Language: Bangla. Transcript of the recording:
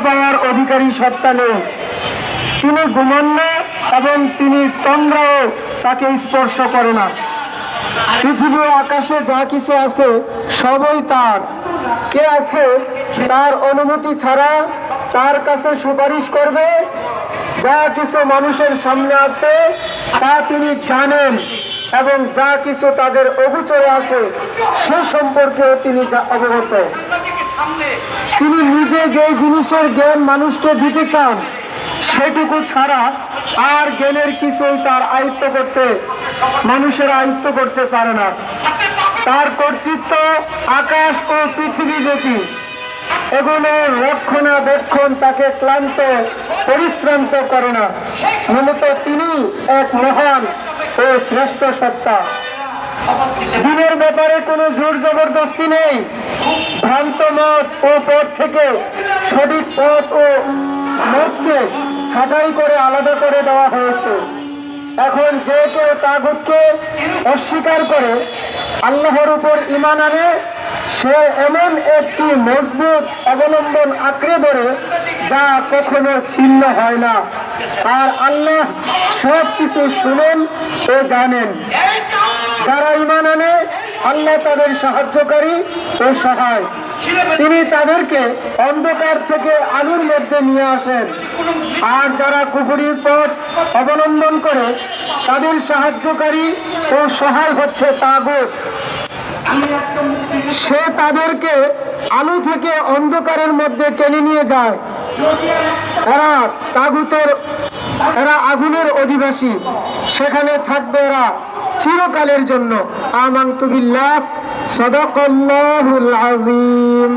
পাওয়ার অধিকারী সত্তা নেই। তিনি ঘুমান না এবং তিনি তন্দ্রাও তাকে স্পর্শ করে না। পৃথিবী ও আকাশে যা কিছু আছে সবই তার। কে আছে তার অনুমতি ছাড়া তার কাছে সুপারিশ করবে? যা কিছু মানুষের সামনে আছে তা তিনি জানেন এবং যা কিছু তাদের অগোচরে আছে সে সম্পর্কে তিনি অবগত। তিনি নিজে যে জিনিসের জ্ঞান মানুষকে দিতে চান সেটুকু ছাড়া আর জ্ঞানের কিছুই তার মানুষের আয়ত্ত করতে পারে না। তার কর্তৃত্ব আকাশ ও পৃথিবী জ্যোতি এগুলো রক্ষণাবেক্ষণ তাকে ক্লান্ত পরিশ্রান্ত করে না। মূলত তিনি এক মহান ও শ্রেষ্ঠ সত্তা। দিনের ব্যাপারে কোনো জোর জবরদস্তি নেই। ভ্রান্ত মত ও পথ থেকে সঠিক পথ ও মতকে ছাঁটাই করে আলাদা করে দেওয়া হয়েছে। এখন যে কেউ তাগুতকে অস্বীকার করে আল্লাহর উপর ঈমান আনে সে এমন একটি মজবুত অবলম্বন আঁকড়ে ধরে যা কখনো ছিন্ন হয় না। আর আল্লাহ সব কিছু শুনেন ও জানেন। যারা ঈমান আনে আল্লাহ তাদের সাহায্যকারী ও সহায়। তিনি তাদেরকে অন্ধকার থেকে আলোর মধ্যে নিয়ে আসেন। আর যারা কুফরির পথ অবলম্বন করে তাদের সাহায্যকারী ও সহায় হচ্ছে তাগুত। সে তাদেরকে আলো থেকে অন্ধকারের মধ্যে টেনে নিয়ে যায়। এরা আগুনের অধিবাসী, সেখানে থাকবে এরা চিরকালের জন্য। আমানতু বিল্লাহ, সাদাকাল্লাহুল আযীম।